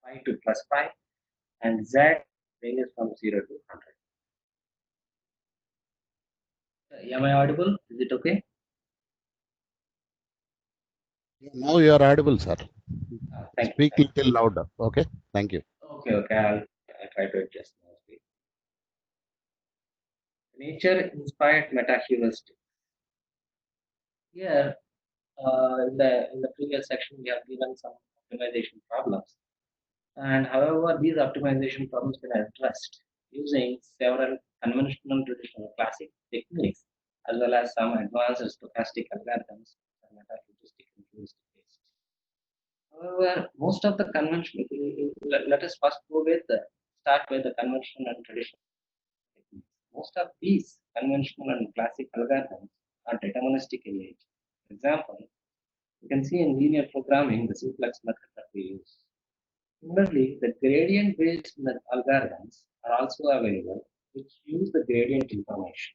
5 to plus 5, and Z ranges from 0 to 100. Am I audible? Is it okay? Now you are audible, sir. Thank you. Speak little louder. Okay. Thank you. Okay, okay. I'll try to adjust my speed. Nature-inspired meta-heuristic. Here, in the previous section, we have given some optimization problems. And however, these optimization problems can be addressed using several conventional traditional classic techniques as well as some advanced stochastic algorithms and meta-heuristic and heuristic based. However, most of the conventional, let us first start with the conventional and traditional techniques. Most of these conventional and classic algorithms are deterministic in nature. For example, you can see in linear programming the simplex method that we use. Similarly, the gradient-based algorithms are also available, which use the gradient information.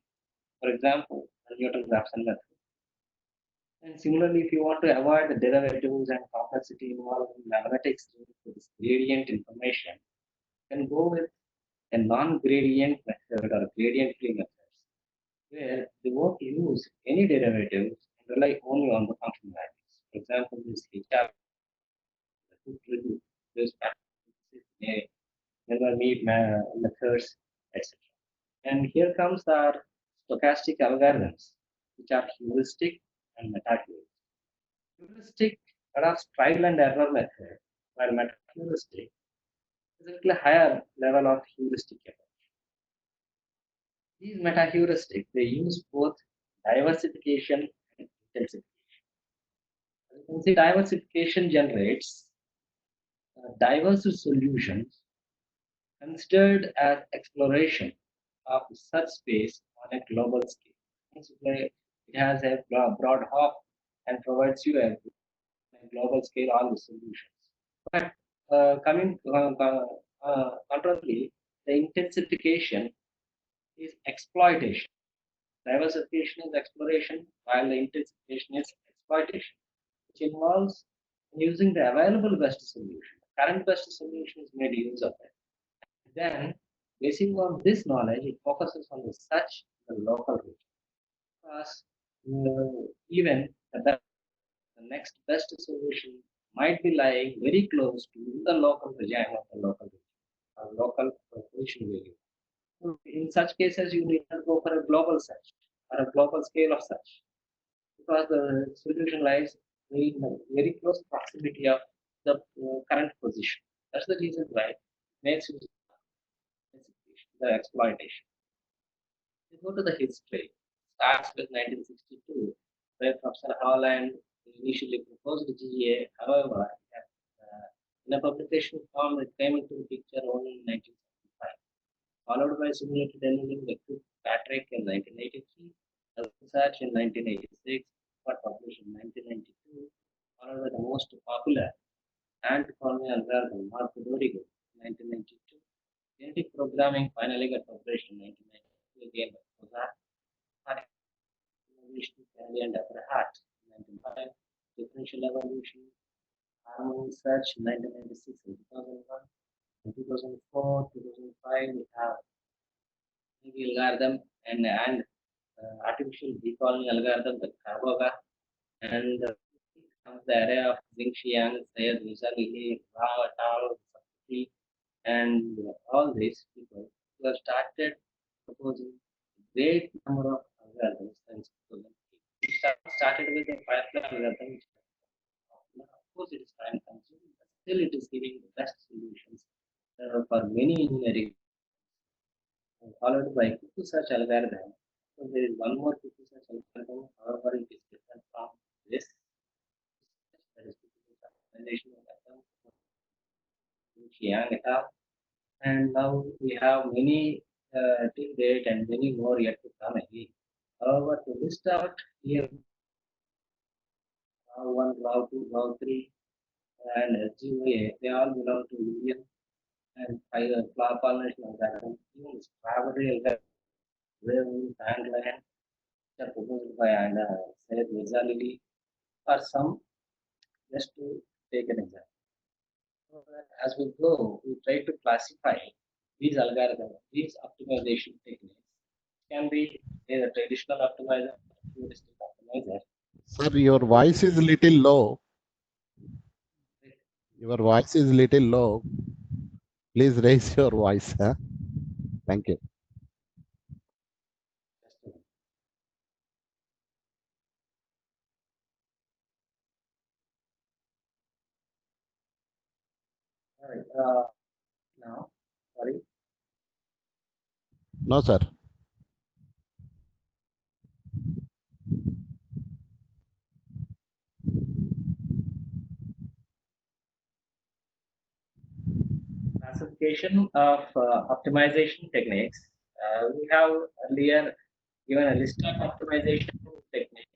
For example, the Newton-Raphson method. And similarly, if you want to avoid the derivatives and complexity involved in mathematics with this gradient information, you can go with a non-gradient method or gradient-free methods, where they won't use any derivatives and rely only on the function values. For example, this HR, this never meet methods, etc. And here comes our stochastic algorithms, which are heuristic and meta-heuristic. Heuristic adopts trial and error method, while meta-heuristic is a little higher level of heuristic approach. These meta-heuristic, they use both diversification and intensification. As you can see, diversification generates diverse solutions considered as exploration of such space on a global scale. It has a broad hop and provides you a global scale all the solutions. But coming contrarily, the intensification is exploitation. Diversification is exploration, while the intensification is exploitation, which involves using the available best solution. Current best solution is made use of it. Then, basing on this knowledge, it focuses on the such the local region. Because even the next best solution might be lying very close to the local regime of the local region, or local position value. So in such cases, you need to go for a global search or a global scale of search, because the solution lies in the very close proximity of the current position. That's the reason why it makes use of the exploitation. We go to the history. Starts with 1962, where Professor Holland initially proposed GA. However, in a publication form, it came into the picture only in 1975, followed by simulated annealing by Patrick in 1983, research in 1986, but published in 1992, followed by the most popular ant-colony algorithm, Marco Dorigo, in 1992. Genetic programming finally got published in 1992, again by Mozart. Evolution, Kennedy and Aberhart, 1995. Differential evolution, Harmony Search, 1996 and 2001. In 2004, 2005, we have algorithm and artificial decolony algorithm, the Carboga, and comes the array of Xingxiang, Sayed Nizami, Rao et al., Sakti, and all these people who have started proposing great number of algorithms since 2008. We started with a Firefly algorithm, which of course it is time consuming, but still it is giving the best solutions for many engineering, followed by Cuckoo search algorithm. So there is one more Cuckoo search algorithm, however, it is different from this. That is Cuckoo search optimization algorithm, Xiang et al. And now we have many till date and many more yet to come again. However, to list out here, RAW 1, RAW 2, RAW 3, and SGOA, they all belong to Indian and pollination algorithm, even strawberry algorithm, wave Sandland, which are proposed by and Syed Mirza are some, just to take an example. So as we go, we try to classify these algorithms, these optimization techniques. Can be either traditional optimizer, heuristic optimizer. Sir, your voice is little low. Your voice is little low. Please raise your voice. Huh? Thank you. All right. Now, sorry. No, sir. Classification of optimization techniques. We have earlier given a list of optimization techniques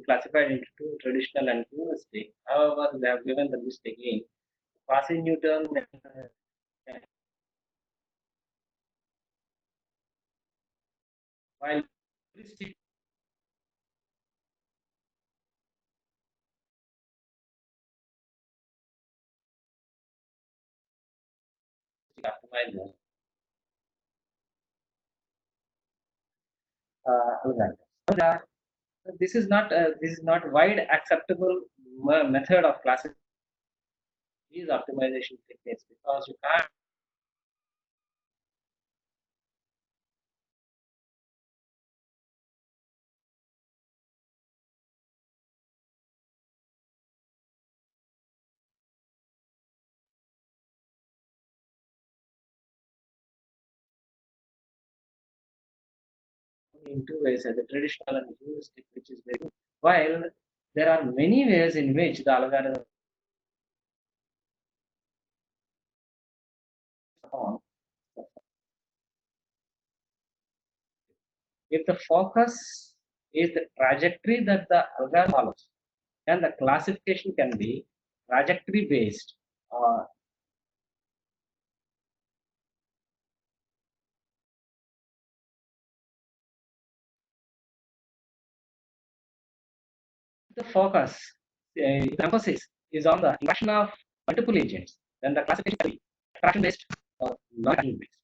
classified into two, traditional and heuristic. However, they have given the list again. Quasi-Newton, while heuristic optimizer algorithm. This is not wide acceptable method of classifying these optimization techniques because you can't in two ways, the traditional and heuristic, which is very good. While there are many ways in which the algorithm on. If the focus is the trajectory that the algorithm follows, then the classification can be trajectory based. The focus, the emphasis is on the interaction of multiple agents, then the classification can be attraction based or non-attraction based.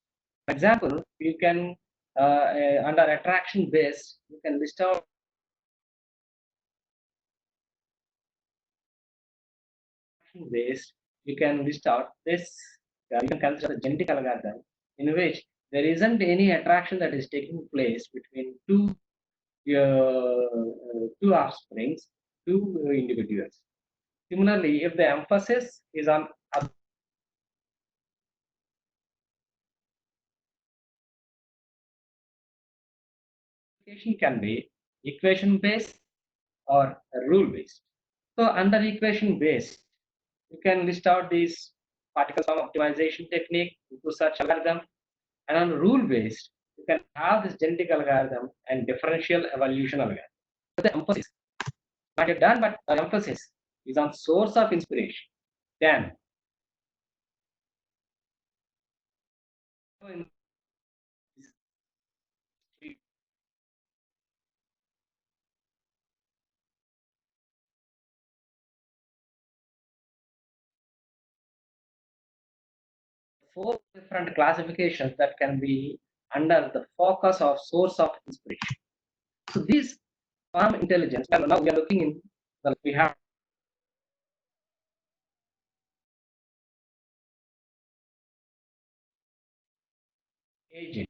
For example, you can under attraction based, you can list out based, you can list out this, you can consider a genetic algorithm in which there isn't any attraction that is taking place between two offsprings, two individuals. Similarly, if the emphasis is on application can be equation based or rule based. So under equation based, you can list out these particle sum optimization technique into such algorithm. And on rule based, you can have this genetic algorithm and differential evolution algorithm. But the emphasis, not yet done, but the emphasis is on source of inspiration. Then, in four different classifications that can be under the focus of source of inspiration. So these farm intelligence, and now we are looking in, well, we have agent.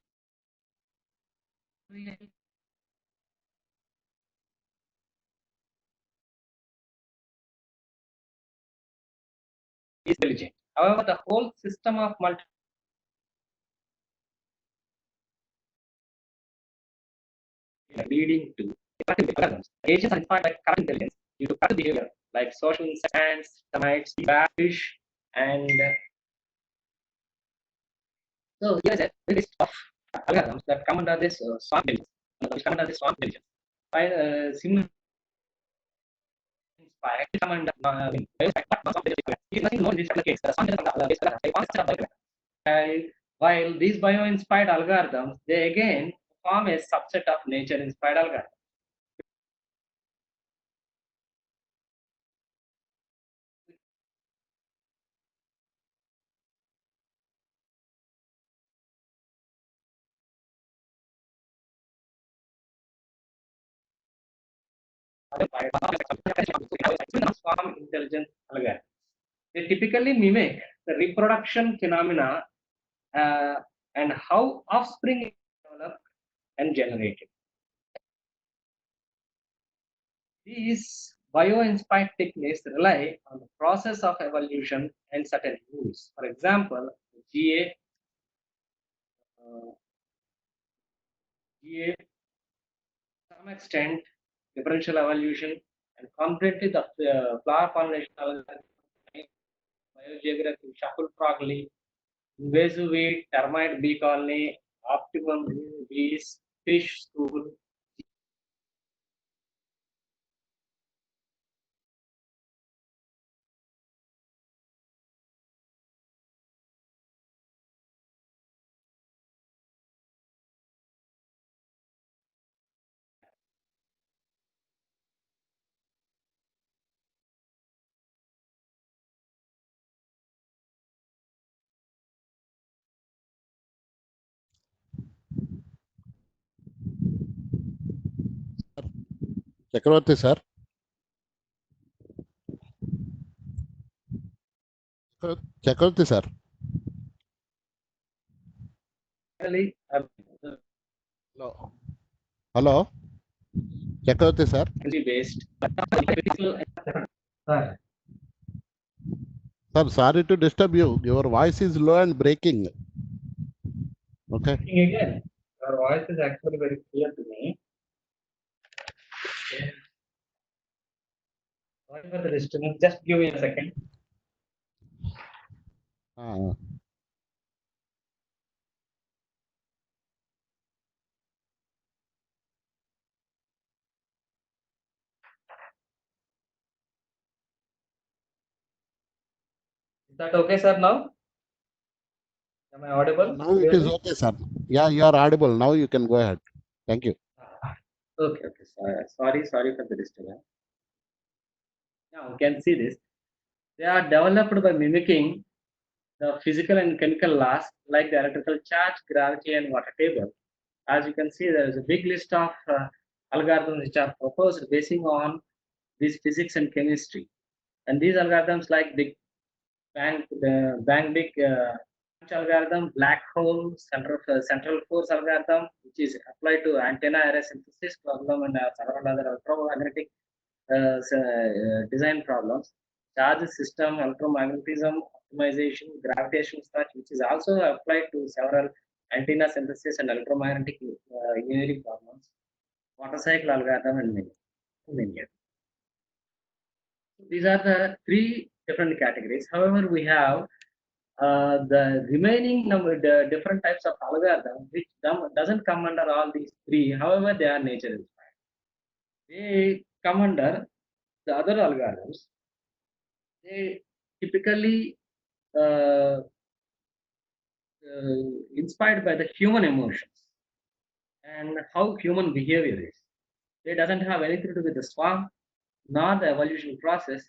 Is intelligent. However, the whole system of multi leading to algorithms. Agents are inspired by current intelligence due to current behavior like social science, termites, fish, and so here is a list of algorithms that come under this swarm intelligence. Which come under this swarm intelligence. By similar inspired, come under nothing known in this particular case. The swarm intelligence while these bio-inspired algorithms, they again form a subset of nature-inspired algorithms. swarm intelligence algorithms. They typically mimic the reproduction phenomena uh, and how offspring is developed and generated. These bio-inspired techniques rely on the process of evolution and certain rules. For example, GA, uh, GA, to some extent, differential evolution, and completely the flower pollination algorithm, biogeography, shuffle frog leaf, invasive weed, termite bee colony, optimum bees, fish school. Chakravarti sir. Chakravarti sir. Really, Hello. Hello. Chakravarti sir. based. Sir, Sir, sorry to disturb you. Your voice is low and breaking. Okay. again, your voice is actually very clear to me. Sorry for the disturbance. Just give me a second. Uh, Is that okay, sir? Now, am I audible? now it is Clearly? okay, sir. Yeah, you are audible. Now you can go ahead. Thank you. Okay, okay. Sorry for the disturbance. Now you can see this. They are developed by mimicking the physical and chemical laws like the electrical charge, gravity, and water table. As you can see, there is a big list of algorithms which are proposed basing on this physics and chemistry. And these algorithms like Bang Big algorithm, black hole, central force algorithm, which is applied to antenna array synthesis problem and several other electromagnetic design problems. Charge system, electromagnetism, optimization, gravitational search, which is also applied to several antenna synthesis and electromagnetic engineering problems. Water cycle algorithm and many others. These are the three different categories. However, we have the remaining number, the different types of algorithm which doesn't come under all these three. However, they are nature inspired. They come under the other algorithms. They typically uh, inspired by the human emotions and how human behavior is. They doesn't have anything to do with the swarm nor the evolution process.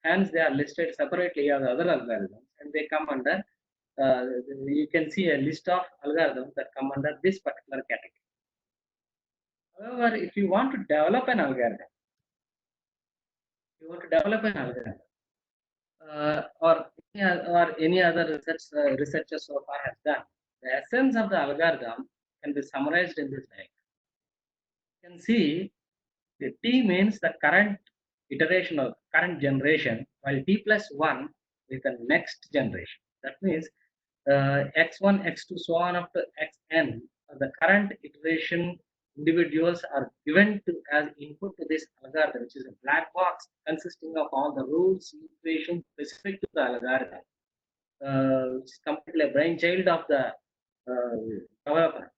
Hence, they are listed separately as other algorithms, and they come under. You can see a list of algorithms that come under this particular category. However, if you want to develop an algorithm, or any other researcher so far has done, the essence of the algorithm can be summarized in this diagram. You can see the T means the current iteration of current generation, while T plus 1 is the next generation. That means x1, x2, so on up to xn, the current iteration individuals are given to as input to this algorithm, which is a black box consisting of all the rules, equations specific to the algorithm, which is completely a brainchild of the developer.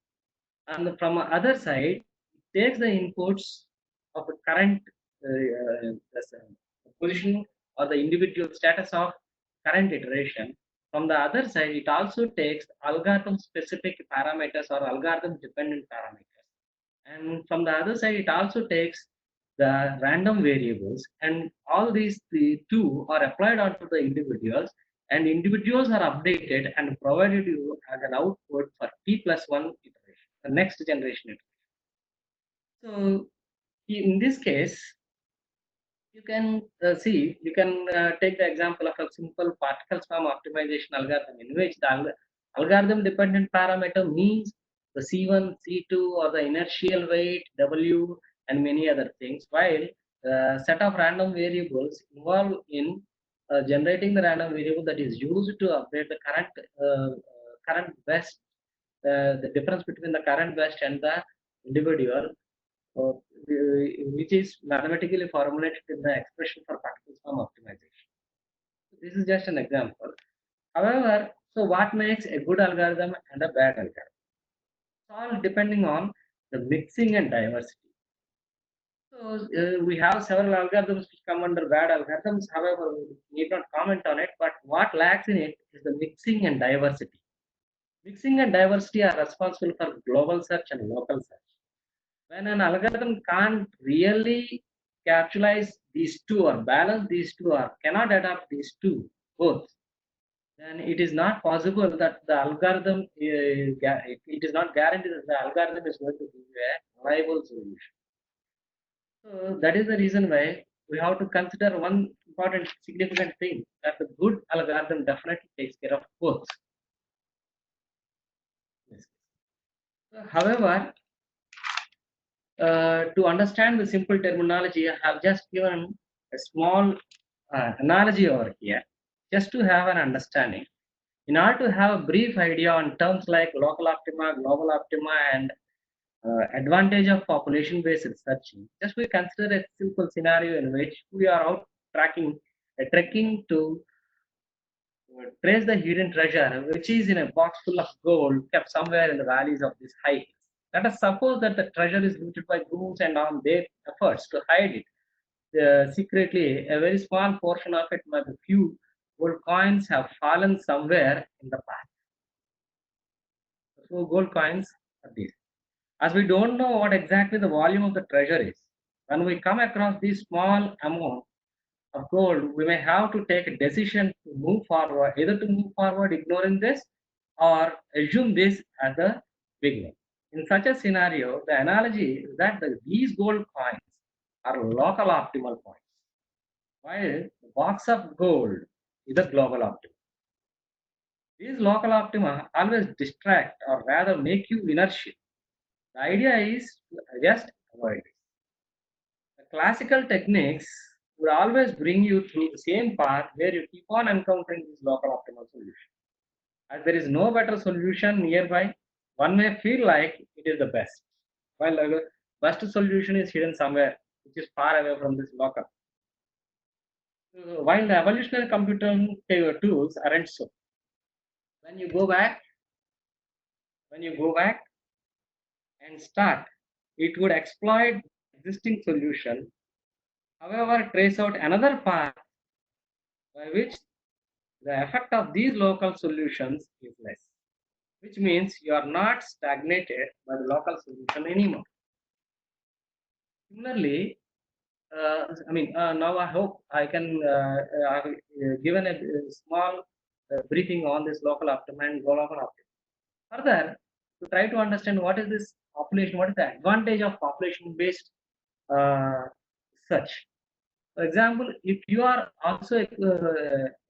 And from other side, it takes the inputs of the current position or the individual status of current iteration. From the other side, it also takes algorithm specific parameters or algorithm dependent parameters. And from the other side, it also takes the random variables, and all these two are applied onto the individuals, and individuals are updated and provided you as an output for T plus 1 iteration, the next generation iteration. So in this case, You can you can take the example of a simple particle swarm optimization algorithm in which the algorithm dependent parameter means the C1, C2, or the inertial weight, W, and many other things, while set of random variables involved in generating the random variable that is used to update the current best, the difference between the current best and the individual, uh, which is mathematically formulated in the expression for particle sum optimization. This is just an example. However, so what makes a good algorithm and a bad algorithm? It's all depending on the mixing and diversity. So we have several algorithms which come under bad algorithms. However, we need not comment on it. But what lacks in it is the mixing and diversity. Mixing and diversity are responsible for global search and local search. When an algorithm can't really capitalize these two or balance these two or cannot adapt these two both, then it is not possible that the algorithm it is not guaranteed that the algorithm is going to give you a reliable solution. So that is the reason why we have to consider one important significant thing, that the good algorithm definitely takes care of both. Yes. However, to understand the simple terminology, I have just given a small analogy over here, just to have an understanding. In order to have a brief idea on terms like local optima, global optima, and advantage of population-based searching, just we consider a simple scenario in which we are out trekking to trace the hidden treasure, which is in a box full of gold kept somewhere in the valleys of these high hills. Let us suppose that the treasure is looted by goons and on their efforts to hide it. Secretly, a very small portion of it, maybe few gold coins, have fallen somewhere in the path. So gold coins are these. As we don't know what exactly the volume of the treasure is, when we come across this small amount of gold, we may have to take a decision to move forward, either to move forward ignoring this or assume this as the beginning. In such a scenario, the analogy is that these gold coins are local optimal points, while the box of gold is a global optimal. These local optima always distract or rather make you inertial. The idea is to just avoid it. The classical techniques would always bring you through the same path where you keep on encountering this local optimal solution. As there is no better solution nearby, one may feel like it is the best, while the best solution is hidden somewhere, which is far away from this local. While the evolutionary computing tools aren't so. When you go back, when you go back and start, it would exploit existing solution, however, trace out another path by which the effect of these local solutions is less, which means you are not stagnated by the local solution anymore. Similarly, now I hope I can I've given a small briefing on this local optima and global optima. Further, to try to understand what is this population, what is the advantage of population-based uh, search. For example, if you are also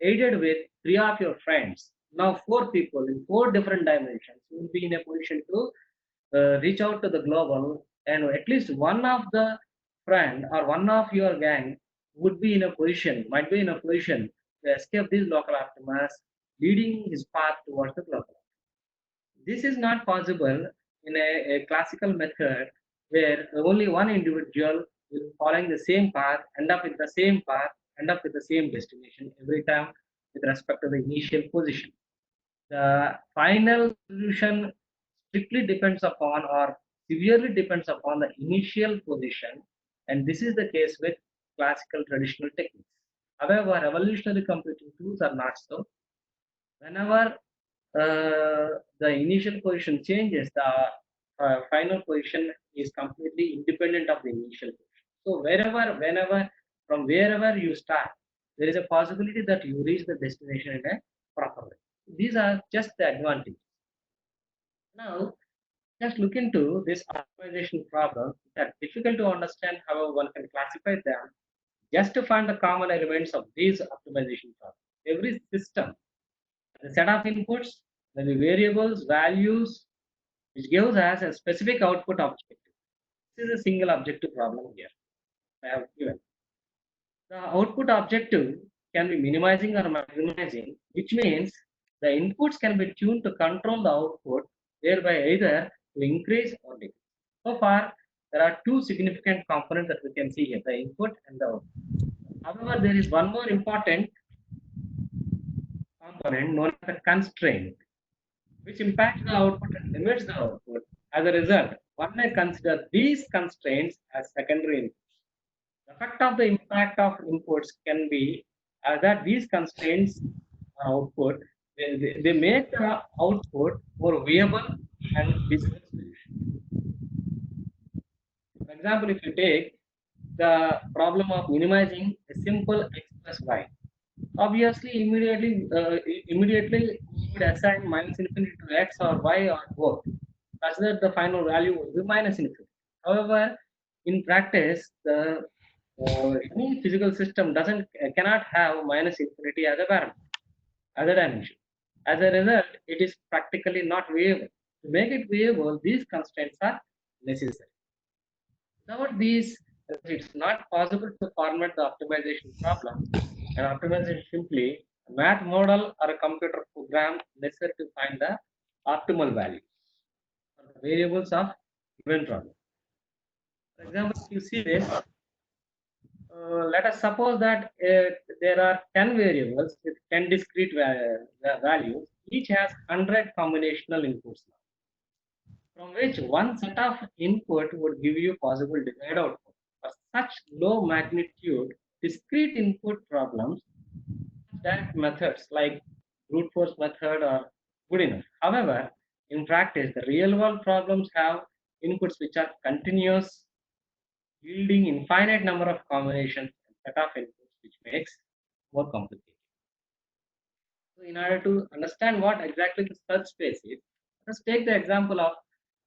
aided with three of your friends, now four people in four different dimensions, you will be in a position to reach out to the global, and at least one of the friend or one of your gang would be in a position, might be in a position to escape these local optimas, leading his path towards the global. This is not possible in a classical method where only one individual will following the same path, end up with the same path, end up with the same destination every time with respect to the initial position. The final solution strictly depends upon or severely depends upon the initial position, and this is the case with classical traditional techniques. However, evolutionary computing tools are not so. Whenever the initial position changes, the final position is completely independent of the initial position. So whenever, from wherever you start, there is a possibility that you reach the destination in a proper way. These are just the advantages. Now, just look into this optimization problem. That difficult to understand. However, one can classify them just to find the common elements of these optimization problems. Every system, the set of inputs, the variables, values, which gives us a specific output objective. This is a single objective problem here. I have given. The output objective can be minimizing or maximizing, which means the inputs can be tuned to control the output, thereby either to increase or decrease. So far, there are two significant components that we can see here, the input and the output. However, there is one more important component known as the constraint, which impacts the output and limits the output. As a result, one may consider these constraints as secondary inputs. The effect of the impact of inputs can be that these constraints output, they make the output more viable and visible solution. For example, if you take the problem of minimizing a simple x plus y, obviously immediately you would assign minus infinity to x or y or both, such that the final value would be minus infinity. However, in practice, the any physical system doesn't cannot have minus infinity as a parameter, as a dimension. As a result, it is practically not viable. To make it viable, these constraints are necessary. Without these, it's not possible to format the optimization problem. And optimization is simply a math model or a computer program necessary to find the optimal values for the variables of given problem. For example, if you see this, let us suppose that there are 10 variables with 10 discrete values. Each has 100 combinational inputs, from which one set of input would give you possible desired output. For such low magnitude discrete input problems, direct methods like brute force method are good enough. However, in practice, the real world problems have inputs which are continuous, yielding infinite number of combinations and set of inputs, which makes more complicated. So in order to understand what exactly the search space is, let's take the example of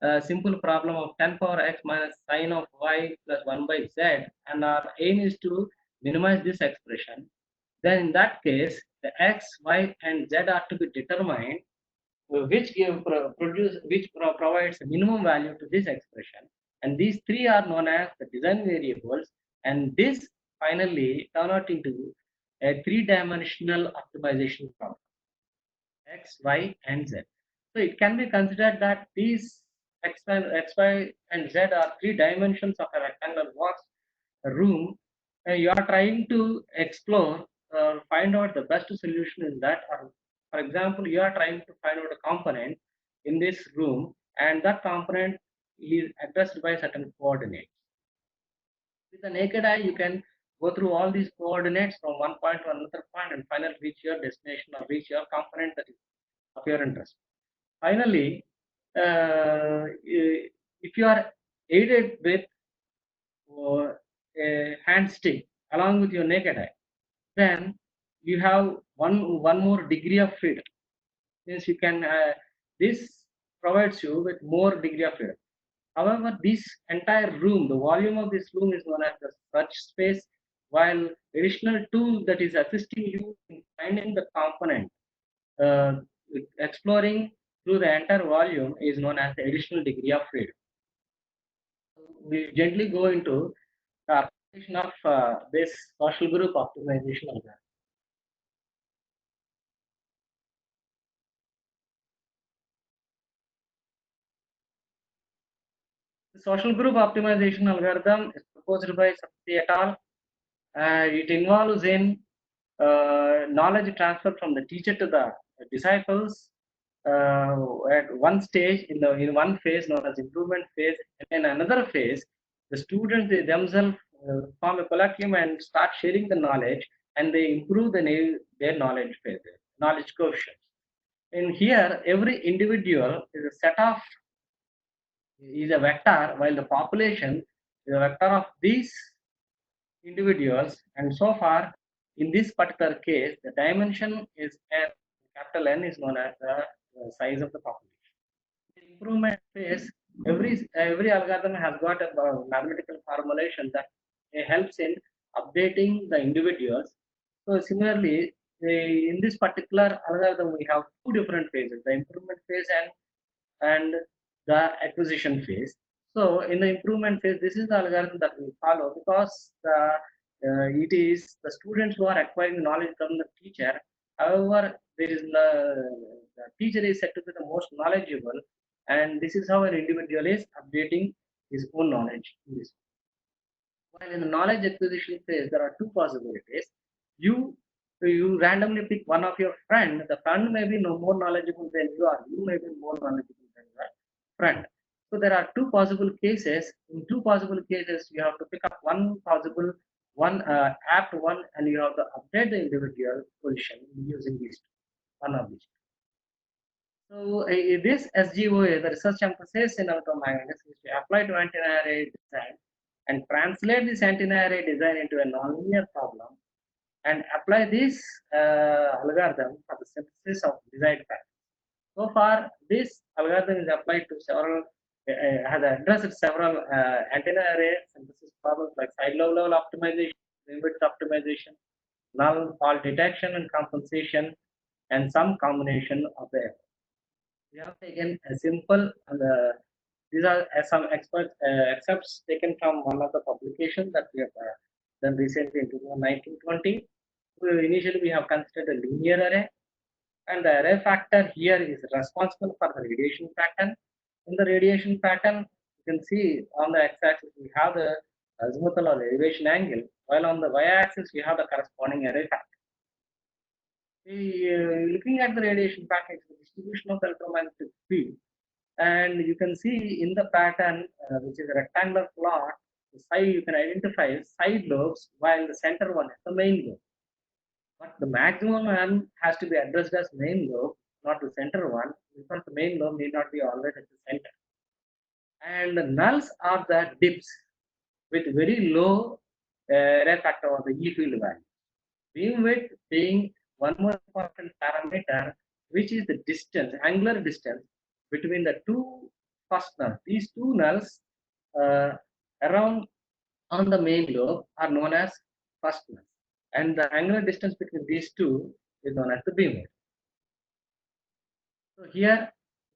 a simple problem of 10 power x minus sine of y plus 1 by z, and our aim is to minimize this expression. Then in that case, the x, y, and z are to be determined, which provides a minimum value to this expression, and these three are known as the design variables, and this finally turn out into a three-dimensional optimization problem, x, y, and z. So it can be considered that these x, y, and z are three dimensions of a rectangular box, a room. You are trying to explore or find out the best solution in that. Or, for example, you are trying to find out a component in this room, and that component is addressed by certain coordinates. With the naked eye, you can go through all these coordinates from one point to another point and finally reach your destination or reach your component that is of your interest. Finally, if you are aided with a hand stick along with your naked eye, then you have one more degree of freedom. Means you can this provides you with more degree of freedom. However, this entire room, the volume of this room is known as the search space, while additional tool that is assisting you in finding the component, uh, exploring through the entire volume is known as the additional degree of freedom. We gently go into the application of this social group optimization algorithm. The social group optimization algorithm is proposed by Sapti et al. It involves in knowledge transfer from the teacher to the disciples at one stage in one phase known as improvement phase, and in another phase, the students themselves form a collective and start sharing the knowledge, and they improve their knowledge phase, knowledge quotient. And here, every individual is a set of is a vector, while the population is a vector of these individuals. And so far, in this particular case, the dimension is n, capital N is known as the size of the population. The improvement phase, every algorithm has got a mathematical formulation that helps in updating the individuals. So similarly, in this particular algorithm, we have two different phases: the improvement phase and the acquisition phase. So in the improvement phase, this is the algorithm that we follow because it is the students who are acquiring knowledge from the teacher. However, there is the teacher is said to be the most knowledgeable, and this is how an individual is updating his own knowledge in this. While in the knowledge acquisition phase, there are two possibilities. You randomly pick one of your friend. The friend may be no more knowledgeable than you are. You may be more knowledgeable than your friend. So there are two possible cases. In two possible cases, you have to pick up one apt one, and you have to update the individual position using these two, one of these. So this SGOA, the research emphasis in electromagnetics, is to apply to antenna array design and translate this antenna array design into a nonlinear problem and apply this algorithm for the synthesis of desired patterns. So far, this algorithm is applied to several, has addressed several antenna array synthesis problems like side lobe level optimization, beamwidth optimization, null fault detection and compensation, and some combination of the above. We have taken a simple, these are some excerpts taken from one of the publications that we have done recently in 1920. Initially, we have considered a linear array, and the array factor here is responsible for the radiation pattern. In the radiation pattern, you can see on the x-axis we have the azimuthal or elevation angle, while on the y-axis we have the corresponding array factor. Looking at the radiation pattern, it's the distribution of the electromagnetic field, and you can see in the pattern, which is a rectangular plot, the side you can identify side lobes, while the center one is the main lobe. But the maximum one has to be addressed as main lobe, not the center one, because the main lobe need not be always at the center. And the nulls are the dips with very low array factor or the E field value. Beam width being one more important parameter, which is the distance, angular distance between the two first nulls. These two nulls around on the main lobe are known as first null, and the angular distance between these two is known as the beam width. So here,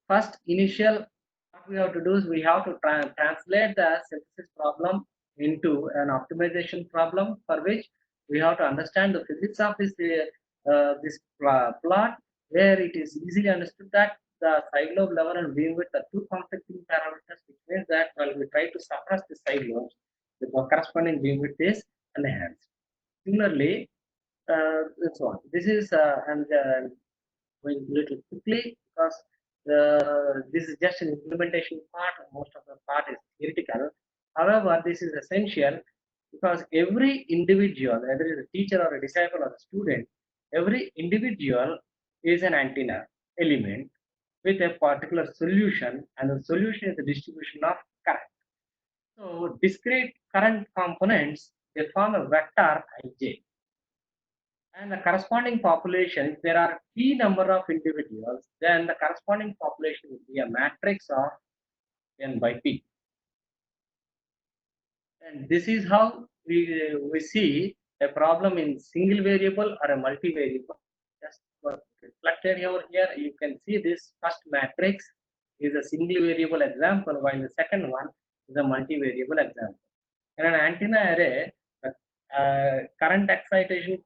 first initial, what we have to do is we have to translate the synthesis problem into an optimization problem, for which we have to understand the physics of this plot, where it is easily understood that the side lobe level and beam width are two conflicting parameters, which means that while we try to suppress the side lobes, the corresponding beam width is enhanced. Similarly, and so on. This is going a little quickly because this is just an implementation part. Most of the part is theoretical. However, this is essential because every individual, whether it is a teacher or a disciple or a student, every individual is an antenna element with a particular solution, and the solution is the distribution of current. So discrete current components, they form a vector Ij, and the corresponding population, if there are p number of individuals, then the corresponding population would be a matrix of n by p. And this is how we see a problem in single variable or a multivariable. Just reflected over here, you can see this first matrix is a single variable example, while the second one is a multivariable example. In an antenna array, the current excitation,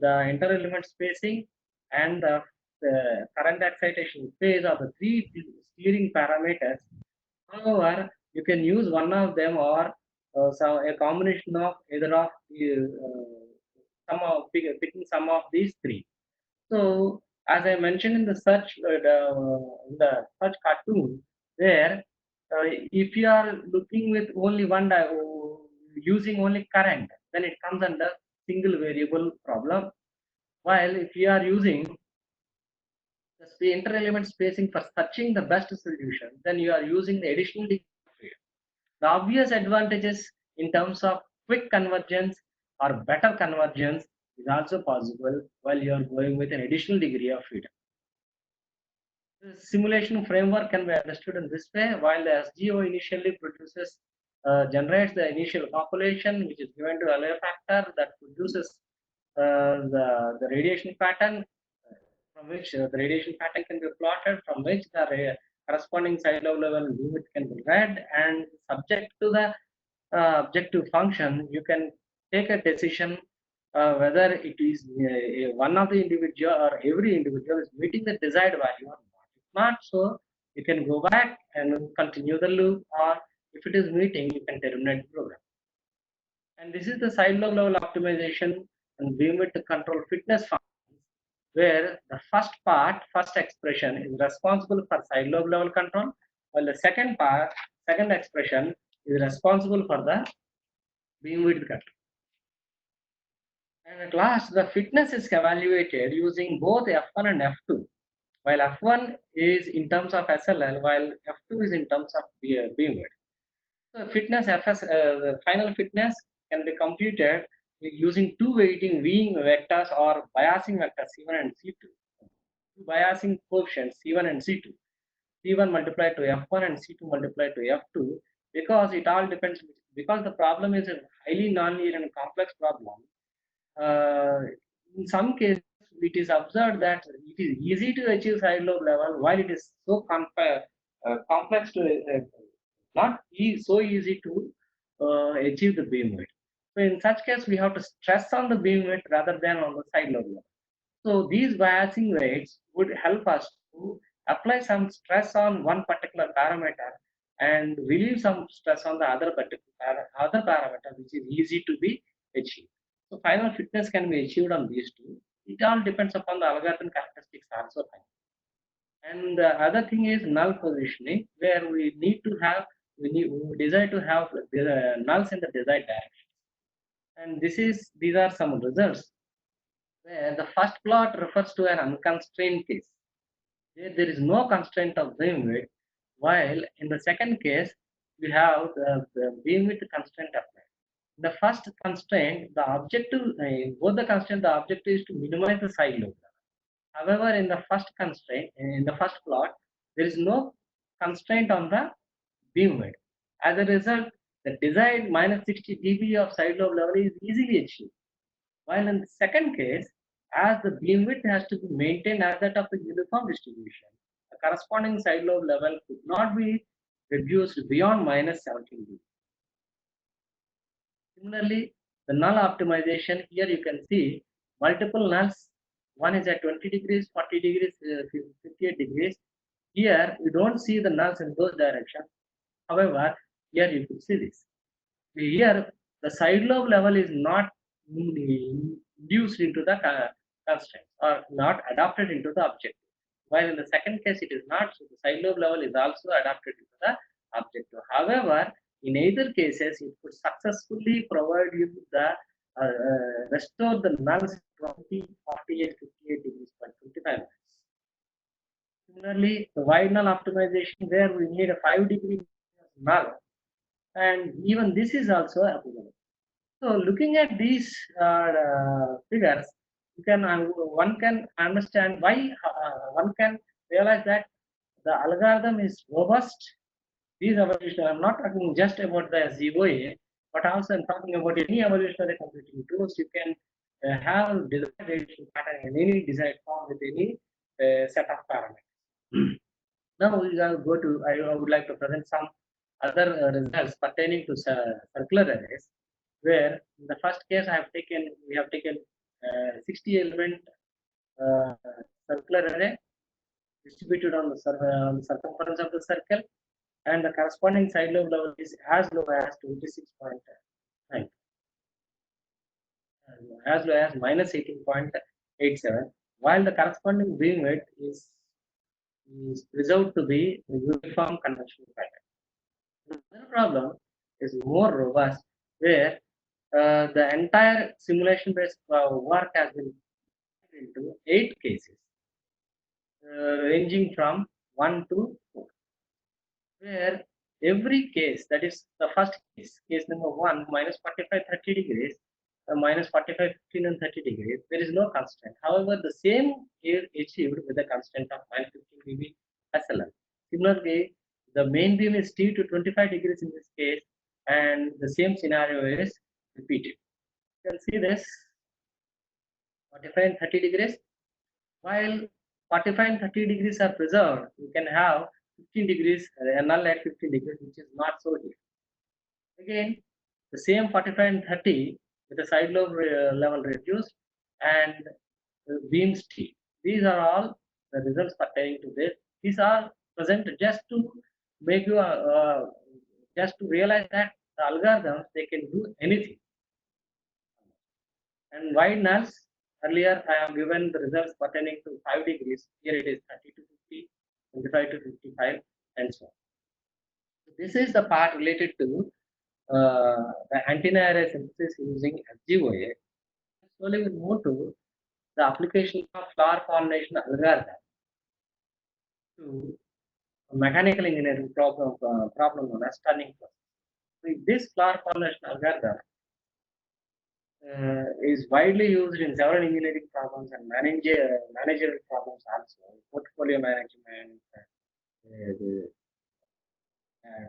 the inter-element spacing, and the current excitation phase are the three steering parameters. However, you can use one of them or a combination of either of picking some of these three. So, as I mentioned in the search cartoon, where if you are looking with only using only current, then it comes under single variable problem. While if you are using the inter-element spacing for searching the best solution, then you are using the additional degree of freedom. The obvious advantages in terms of quick convergence or better convergence is also possible while you are going with an additional degree of freedom. The simulation framework can be understood in this way. While the SGO initially produces generates the initial population, which is given to LA factor that produces the radiation pattern, from which the radiation pattern can be plotted, from which the corresponding side lobe level limit can be read, and subject to the objective function, you can take a decision whether it is one of the individual or every individual is meeting the desired value or not. If not so, you can go back and continue the loop, or if it is meeting, you can terminate the program. And this is the side lobe level optimization and beamwidth control fitness functions, where the first expression is responsible for side lobe level control, while the second expression is responsible for the beamwidth control. And at last, the fitness is evaluated using both F1 and F2, while F1 is in terms of SLL, while F2 is in terms of beamwidth. So the final fitness can be computed using two weighting Wing vectors or biasing vectors C1 and C2. Two biasing coefficients C1 and C2. C1 multiplied to F1 and C2 multiplied to F2, because it all depends, because the problem is a highly nonlinear and complex problem. In some cases, it is observed that it is easy to achieve side lobe level, while it is so complex to not so easy to achieve the beam weight. So in such case, we have to stress on the beam weight rather than on the side lobe level. So these biasing weights would help us to apply some stress on one particular parameter and relieve some stress on the other parameter, which is easy to be achieved. So final fitness can be achieved on these two. It all depends upon the algorithm characteristics also. And the other thing is null positioning, where we desire to have the nulls in the desired direction. And these are some results, where the first plot refers to an unconstrained case. There is no constraint of beamwidth, while in the second case, we have the beamwidth constraint applied. The first constraint, the objective, both the constraint, the objective is to minimize the side lobe. However, in the first constraint, in the first plot, there is no constraint on the beamwidth. As a result, the desired minus 60 dB of side lobe level is easily achieved. While in the second case, as the beamwidth has to be maintained as that of the uniform distribution, the corresponding side lobe level could not be reduced beyond minus 17 dB. Similarly, the null optimization, here you can see multiple nulls. One is at 20 degrees, 40 degrees, 58 degrees. Here you don't see the nulls in those directions. However, here you could see this. Here the side lobe level is not induced into the constraints or not adapted into the objective. While in the second case it is not, so the side lobe level is also adapted into the objective. However, in either cases, it could successfully provide you the restore the nulls 20, 48, 58 degrees by 25 minutes. Similarly, the wide null optimization, where we need a 5-degree null, and even this is also applicable. So looking at these figures, one can understand why one can realize that the algorithm is robust. These evolutionary, I'm not talking just about the ZOA, but also I'm talking about any evolutionary computing tools. You can have desired radiation pattern in any desired form with any set of parameters. Now we will go to, I would like to present some other results pertaining to circular arrays, where in the first case we have taken 60 element circular array distributed on the circumference of the circle, and the corresponding side lobe level is as low as 26.9, as low as minus 18.87, while the corresponding beam width is preserved to be a uniform conventional pattern. The problem is more robust, where the entire simulation-based work has been into 8 cases, ranging from 1 to 4, where every case, that is the first case number 1, minus 45, 30 degrees, minus 45, 15 and 30 degrees, there is no constraint. However, the same is achieved with a constraint of minus 15 dB SLL. Similarly, the main beam is T to 25 degrees in this case, and the same scenario is repeated. You can see this 45 and 30 degrees. While 45 and 30 degrees are preserved, you can have 15 degrees, null at 15 degrees, which is not so here. Again, the same 45 and 30 with the side lobe level reduced and beam steep. These are all the results pertaining to this. These are presented just to make you, just to realize that the algorithms, they can do anything. And why nulls? Earlier, I have given the results pertaining to 5 degrees. Here it is 30 to 50, 25 to 55, and so on. So this is the part related to the antenna array synthesis using FGOA. Slowly we move to the application of flower pollination algorithm to a mechanical engineering problem known as turning process. So this flower pollination algorithm is widely used in several engineering problems and managerial problems also, portfolio management, the,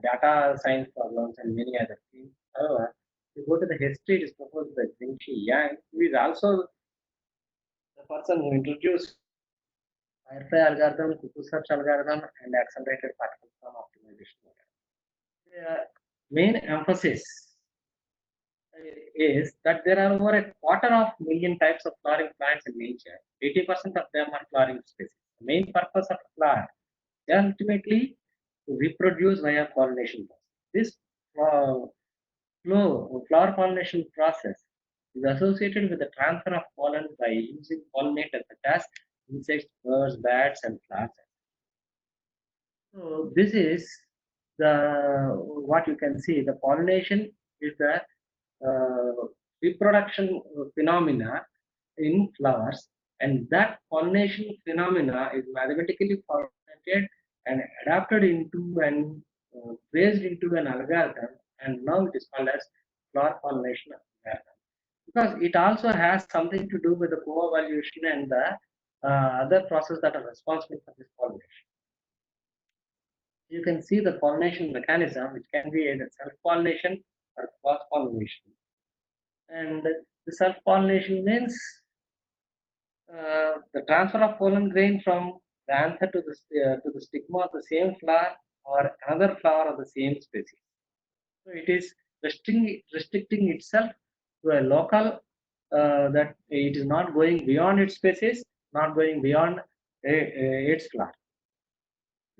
data science problems, and many other things. However, if you go to the history, it is proposed by Zhengxi Yang, who is also the person who introduced Firefly algorithm, Cuckoo search algorithm, and accelerated particle form optimization algorithm. The main emphasis is that there are over a quarter of million types of flowering plants in nature. 80% of them are flowering species. The main purpose of flower is ultimately to reproduce via pollination process. This flower pollination process is associated with the transfer of pollen by using pollinators such as insects, birds, bats, and flowers. So this is the what you can see. The pollination is the reproduction phenomena in flowers, and that pollination phenomena is mathematically formulated and adapted into and placed into an algorithm, and now it is called as flower pollination algorithm, because it also has something to do with the co-evolution and the other processes that are responsible for this pollination. You can see the pollination mechanism, which can be either self-pollination or cross-pollination. And the self-pollination means the transfer of pollen grain from the anther to the stigma of the same flower or another flower of the same species. So it is restricting itself to a local, that it is not going beyond its species, not going beyond its flower.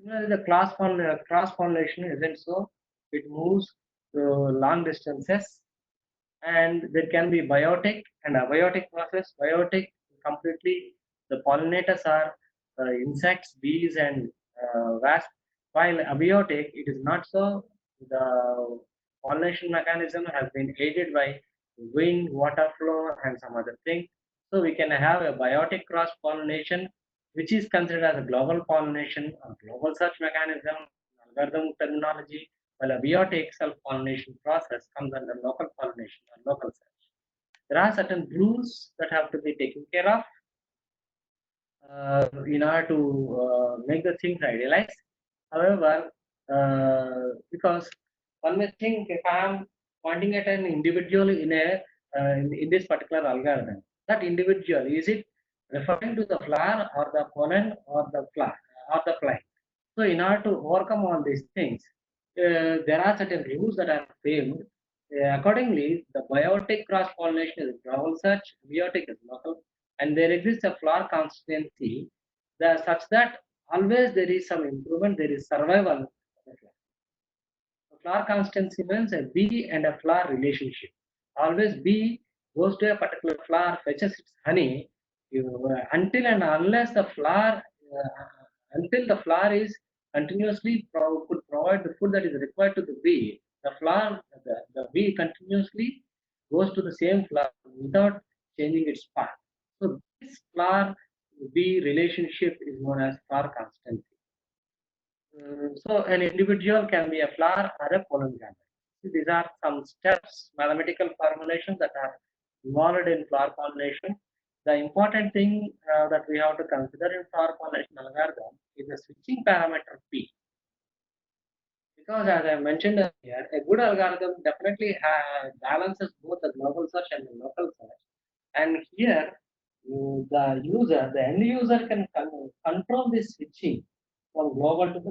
Similarly, the cross pollination isn't so. It moves to long distances, and there can be biotic and abiotic process. Biotic, completely the pollinators are insects, bees, and wasps, while abiotic it is not so. The pollination mechanism has been aided by wind, water flow, and some other thing. So we can have a biotic cross pollination, which is considered as a global pollination or global search mechanism, algorithm terminology, while abiotic self-pollination process comes under local pollination or local search. There are certain rules that have to be taken care of in order to make the things idealized. However, because one may think, if I am pointing at an individual in in this particular algorithm, that individual, is it referring to the flower or the pollen or the flower or the plant? So in order to overcome all these things, there are certain rules that are framed. Accordingly, the biotic cross-pollination is global search, biotic is local, and there exists a flower constancy such that always there is some improvement, there is survival of the flower. The flower constancy means a bee and a flower relationship. Always bee goes to a particular flower, fetches its honey, until and unless the flower, until the flower is continuously could provide the food that is required to the bee, the bee continuously goes to the same flower without changing its path. So this flower bee relationship is known as flower constancy. So an individual can be a flower or a pollen gamete. These are some steps, mathematical formulations that are involved in flower pollination. The important thing that we have to consider in flower pollination algorithm is the switching parameter P. Because as I mentioned earlier, a good algorithm definitely balances both the global search and the local search. And here, the end user can control the switching from global to the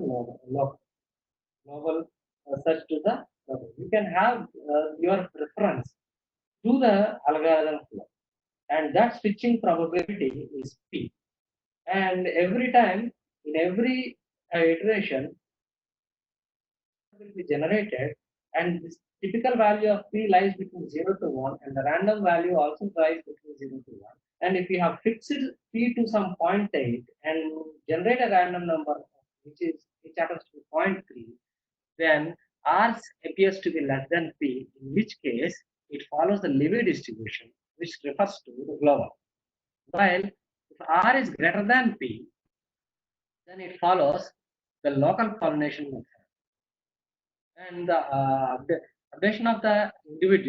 global search to the local. You can have your preference to the algorithm flow, and that switching probability is P. And every time, in every iteration, will be generated, and this typical value of P lies between 0 to 1, and the random value also lies between 0 to 1. And if you have fixed P to some 0.8 and generate a random number which happens to be 0.3, then R appears to be less than P, in which case it follows the Levy distribution, which refers to the global. While if R is greater than P, then it follows the local pollination method. And the updation of the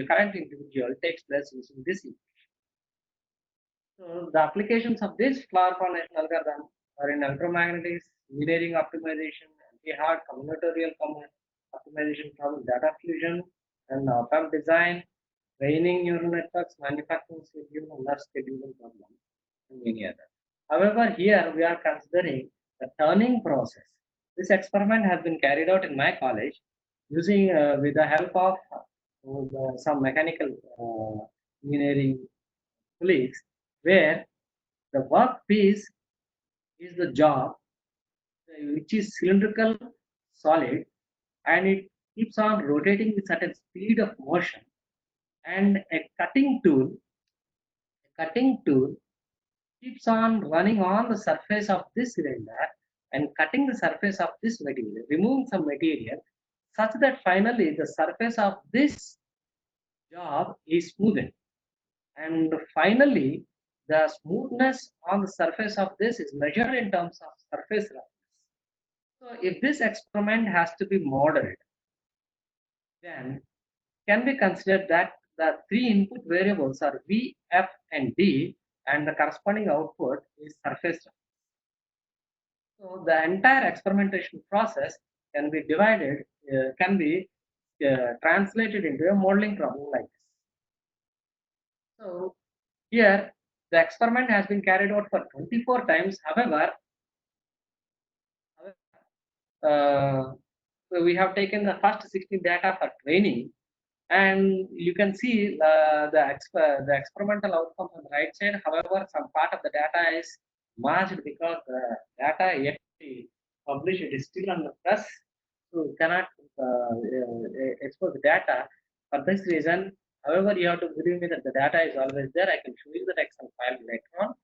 current individual takes place using this equation. So the applications of this flower pollination algorithm are in electromagnetics, engineering optimization, anti-hard combinatorial optimization from data fusion and op-amp design, training neural networks, manufacturing schedule, and nurse scheduling problem, and many others. However, here we are considering the turning process. This experiment has been carried out in my college using with the help of some mechanical engineering colleagues, where the workpiece is the job, which is cylindrical solid, and it keeps on rotating with certain speed of motion, and a cutting tool keeps on running on the surface of this cylinder and cutting the surface of this material, removing some material, such that finally the surface of this job is smoothened. And finally, the smoothness on the surface of this is measured in terms of surface roughness. So if this experiment has to be modeled, then can be considered that the three input variables are V, F, and D, and the corresponding output is surface roughness. So the entire experimentation process can be translated into a modeling problem like this. So here the experiment has been carried out for 24 times. However, we have taken the first 16 data for training, and you can see the experimental outcome on the right side. However, some part of the data is masked because the data yet to be published, it is still on the press, so you cannot expose the data. For this reason, however, you have to believe me that the data is always there. I can show you the Excel file later on.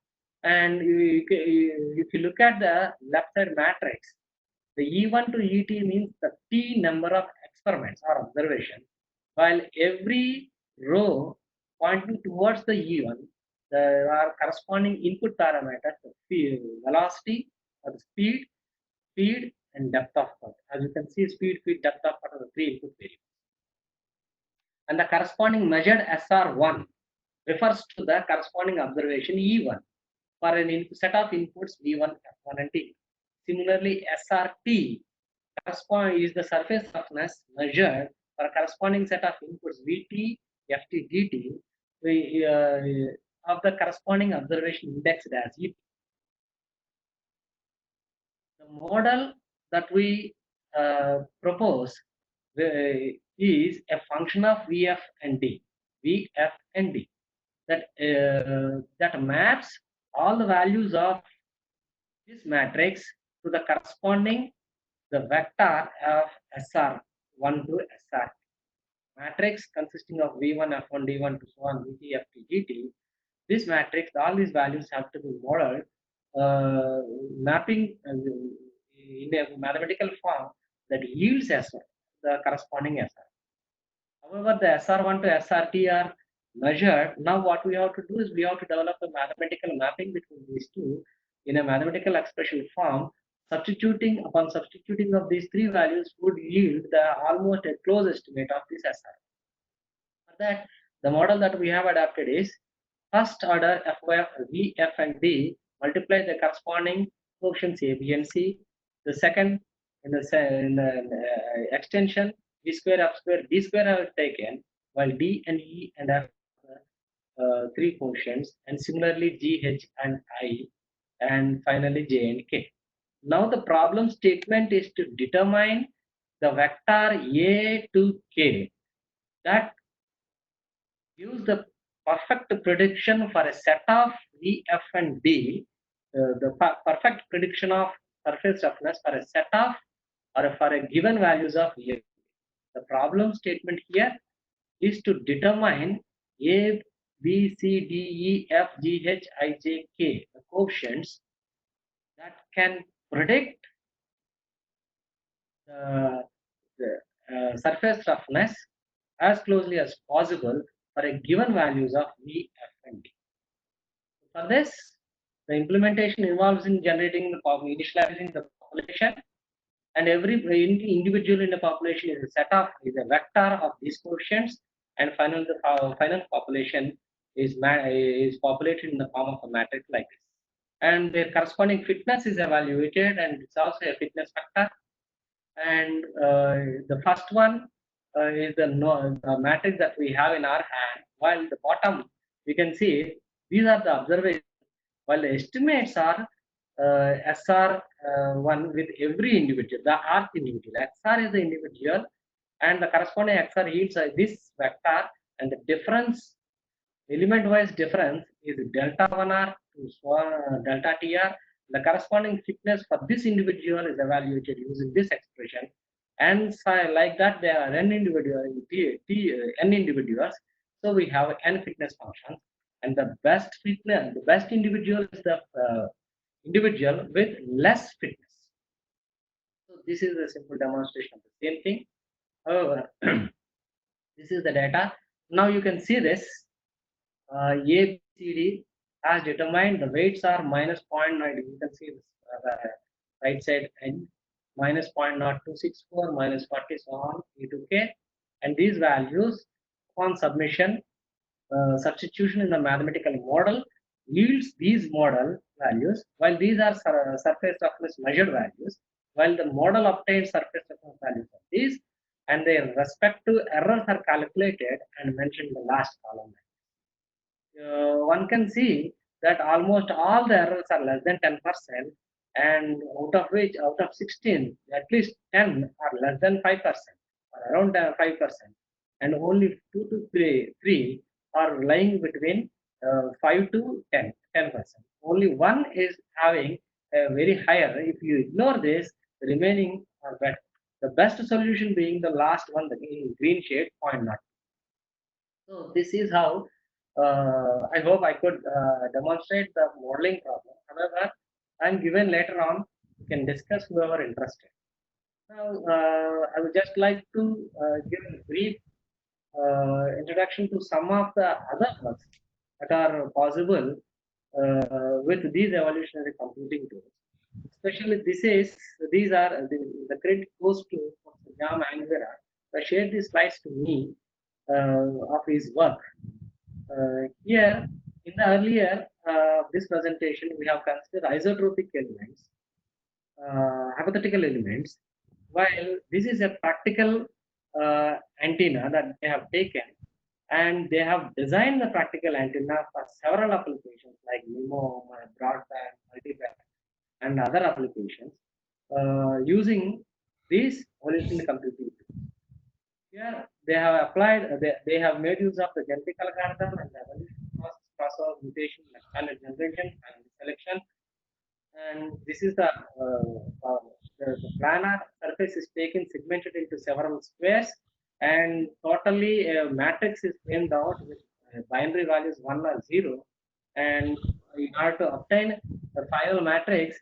And if you look at the left side matrix, the E1 to ET means the T number of experiments or observations, while every row pointing towards the E1, there are corresponding input parameters, the velocity or the speed, and depth of cut. As you can see, speed, depth of cut are the three input variables. And the corresponding measured SR1 refers to the corresponding observation E1 for an set of inputs V1, F1, and T. Similarly, SRT is the surface roughness measured for a corresponding set of inputs VT, FT, GT of the corresponding observation indexed as EP. The model that we propose is a function of VF and D, that maps all the values of this matrix to the corresponding the vector of SR1 to SR. Matrix consisting of V1, F1, D1 to so on, VT, FT, GT. This matrix, all these values have to be modeled, mapping in a mathematical form that yields SR, the corresponding SR. However, the SR1 to SRT are measured. Now what we have to do is we have to develop a mathematical mapping between these two in a mathematical expression form. Upon substituting of these three values would yield the almost a close estimate of this SR. For that, the model that we have adapted is first order V, F, and D multiply the corresponding coefficients A, B, and C. The second extension b square f square d square I have taken, while d and e and f three quotients, and similarly g, h, and I, and finally j and k. Now the problem statement is to determine the vector a to k that gives the perfect prediction for a set of v, f, and d, perfect prediction of surface roughness for a set of or for a given values of a. The problem statement here is to determine a, b, c, d, e, f, g, h, I, j, k, the coefficients that can predict the surface roughness as closely as possible for a given values of v, f, and d. For this, the implementation involves in generating the initializing the population, and every individual in the population is a set of is a vector of these coefficients, and final the final population is populated in the form of a matrix like this, and their corresponding fitness is evaluated, and it's also a fitness factor. And the first one is the matrix that we have in our hand, while the bottom we can see these are the observations, while the estimates are SR1 with every individual, the rth individual. XR is the individual, and the corresponding XR yields this vector, and the difference, element-wise difference, is delta 1R to delta TR. The corresponding fitness for this individual is evaluated using this expression, and so like that there are n individuals, so we have n fitness functions, and the best fitness, the best individual is the individual with less fitness. So this is a simple demonstration of the same thing. However, this is the data. Now you can see this ABCD has determined the weights are minus 0.9. You can see this right side end minus 0.0264, minus 40, so on, e to k, and these values upon submission, substitution in the mathematical model yields these model values, while these are surface roughness measured values, while the model obtains surface roughness values of these, and their respective errors are calculated and mentioned in the last column. One can see that almost all the errors are less than 10%, and out of which, out of 16, at least 10 are less than 5%, or around 5%, and only 2 to 3 are lying between 5 to 10%. Only one is having a very higher. If you ignore this, the remaining are better. The best solution being the last one, the green shade, 0.0. So this is how I hope I could demonstrate the modeling problem. However, I'm given later on, you can discuss whoever interested. Now, I would just like to give a brief introduction to some of the other works that are possible with these evolutionary computing tools. Especially these are the credit goes to Jam Angara, who shared these slides to me of his work. Here, in the earlier this presentation, we have considered isotropic elements, hypothetical elements, while this is a practical antenna that they have taken, and they have designed the practical antenna for several applications like MIMO, broadband, multiband, and other applications using these evolutionary computing tools. Here they have applied, they have made use of the genetic algorithm and the evolution process, crossover, mutation, expanded generation, and selection. And this is the planar surface is taken, segmented into several squares, and totally a matrix is framed out with binary values 1 or 0. And in order to obtain the final matrix,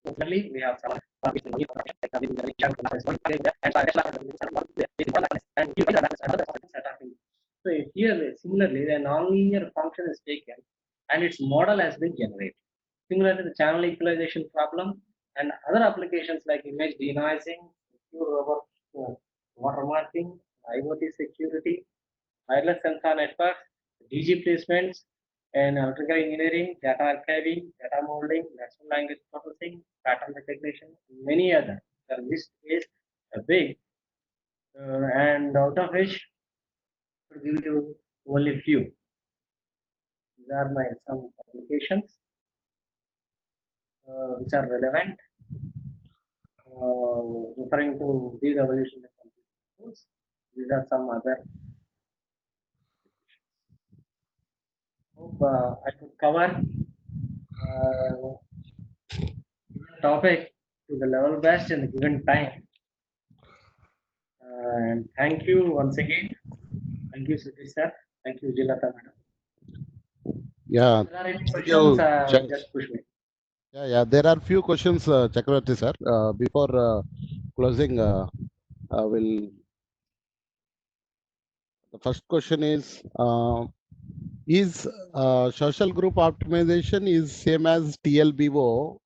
similarly, we have some and Similarly, a nonlinear function is taken and its model has been generated. Similarly, the channel equalization problem and other applications like image denoising, secure robot watermarking, IoT security, wireless sensor networks, DG placements, and electrical engineering, data archiving, data modeling, natural language processing, pattern recognition, many others. The list is big, and out of which to give you only few. These are my some applications which are relevant, referring to these evolution of computer tools. These are some other. Hope I could cover topic to the level best in the given time. And thank you once again. Thank you, Sudhir sir. Thank you, Jilata madam. Yeah, If there are any thank questions, you. just push me. Yeah. There are few questions, Chakravarti sir. Before closing, will the first question is social group optimization is same as TLBO?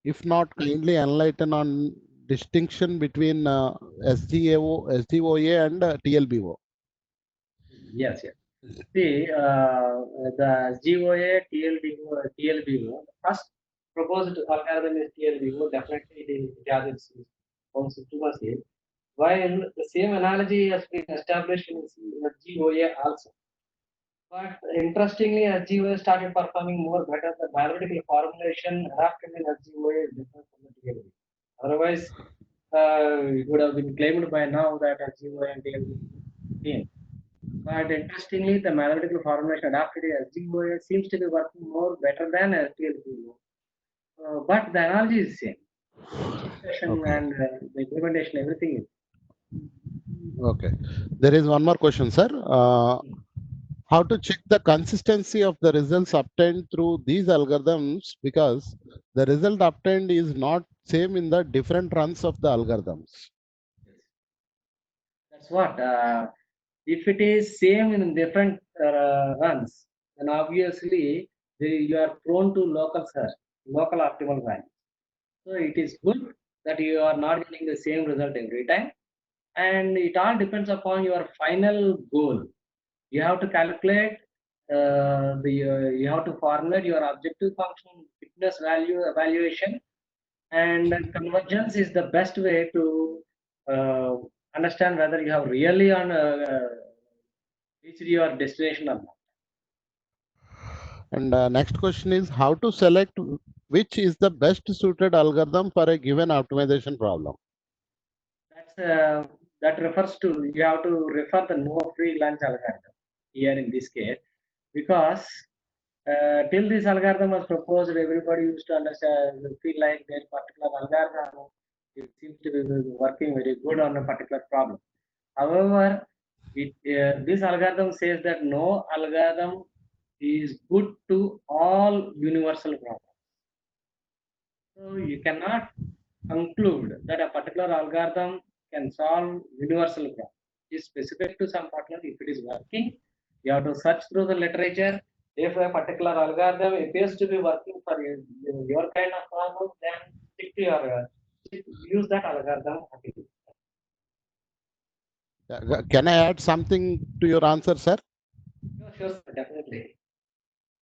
If not, kindly enlighten on distinction between SDOA and TLBO. Yes, yes. See, the GOA, TLBO, the first proposed algorithm is TLBO. Definitely, it has its own supremacy. While the same analogy has been established in GOA also. But interestingly, SGOA started performing more better. The biological formulation adapted in SGOA is different from the TLB. Otherwise, it would have been claimed by now that SGOA and TLB are same. But interestingly, the biological formulation adapted in SGOA seems to be working more better than TLB. But the analogy is same. Expression Okay. and the implementation, everything is. Okay. There is one more question, sir. How to check the consistency of the results obtained through these algorithms, because the result obtained is not same in the different runs of the algorithms. That's what. If it is same in different runs, then obviously you are prone to local search, local optimal value. So it is good that you are not getting the same result every time, and it all depends upon your final goal. You have to calculate you have to formulate your objective function fitness value evaluation, and convergence is the best way to uh, understand whether you have really reached your destination or not. And next question is how to select which is the best suited algorithm for a given optimization problem. That refers to you have to refer the no free lunch algorithm here in this case, because till this algorithm was proposed, everybody used to understand feel like that particular algorithm it seems to be working very good on a particular problem. However, this algorithm says that no algorithm is good to all universal problems. So you cannot conclude that a particular algorithm can solve universal problem. It's specific to some particular. If it is working, you have to search through the literature. If a particular algorithm appears to be working for your kind of problem, then stick to your use that algorithm. Can I add something to your answer, sir? Sure, sir, definitely.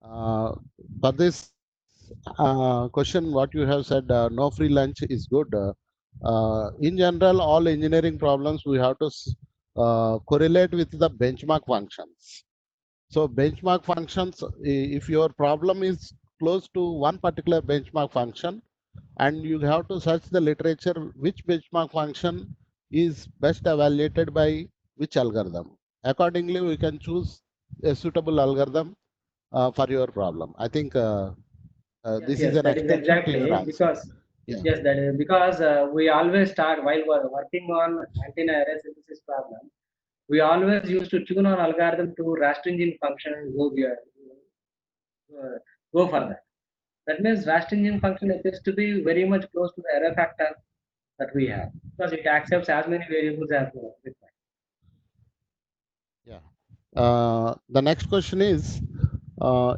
For this question, what you have said, no free lunch is good. In general, all engineering problems we have to correlate with the benchmark functions. So benchmark functions, if your problem is close to one particular benchmark function, and you have to search the literature which benchmark function is best evaluated by which algorithm. Accordingly, we can choose a suitable algorithm for your problem. I think this is Yes, an that is extension to your exactly answer. because Yeah. yes, that is because we always start while we're working on antenna array synthesis problem. We always used to tune our algorithm to raster engine function and uh, go further. That means raster engine function appears to be very much close to the error factor that we have because it accepts as many variables as required. Yeah. The next question is,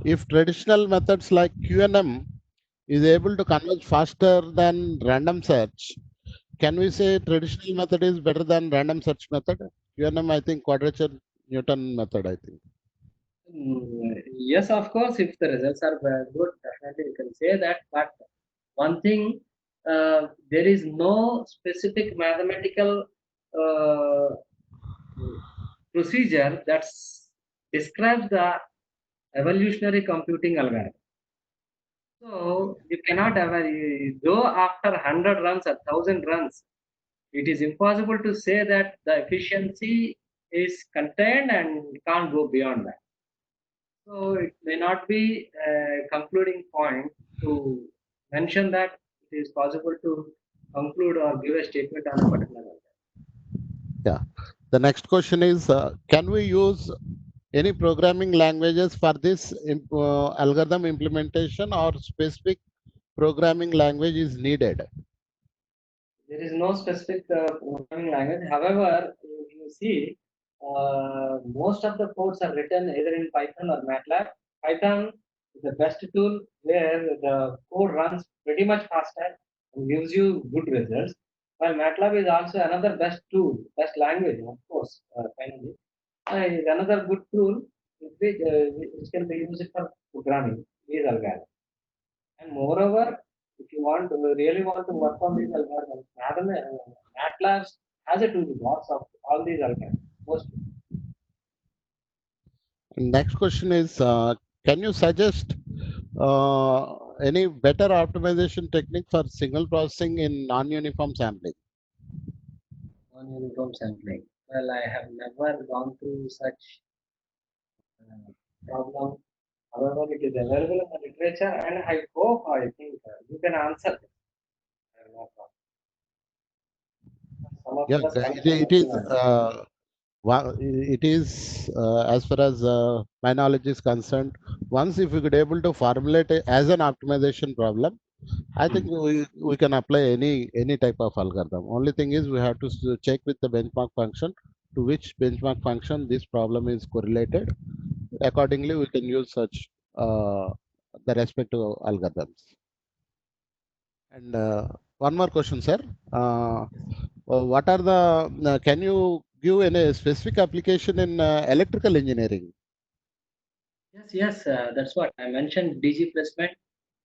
if traditional methods like QNM is able to converge faster than random search, can we say traditional method is better than random search method? QNM, I think quadrature Newton method, I think. Yes, of course, if the results are good, definitely you can say that. But one thing, there is no specific mathematical uh, procedure that describes the evolutionary computing algorithm. So you cannot ever, though after 100 runs or 1000 runs, it is impossible to say that the efficiency is contained and can't go beyond that. So it may not be a concluding point to mention that it is possible to conclude or give a statement on a particular algorithm. Yeah. The next question is, can we use any programming languages for this algorithm implementation, or specific programming language is needed? There is no specific programming language. However, if you see, most of the codes are written either in Python or MATLAB. Python is the best tool where the code runs pretty much faster and gives you good results. While MATLAB is also another best tool, best language, of course, finally. Is another good tool which can be used for programming these algorithms. And moreover, if you want to really want to work on these algorithms, MATLAB has a toolbox of all these algorithms. Most Next question is, can you suggest any better optimization technique for signal processing in non-uniform sampling? non-uniform sampling. Well, I have never gone through such problem. However, it is available in the literature, and I hope I think you can answer this. No problem. Some of Yeah, us are it is. working on it. It is, as far as my knowledge is concerned, once if we could able to formulate it as an optimization problem, I think we can apply any type of algorithm. Only thing is we have to check with the benchmark function to which benchmark function this problem is correlated. Accordingly, we can use such the respective algorithms. And one more question, sir. What are the, can you give any specific application in electrical engineering? Yes, yes, that's what I mentioned. DG placement,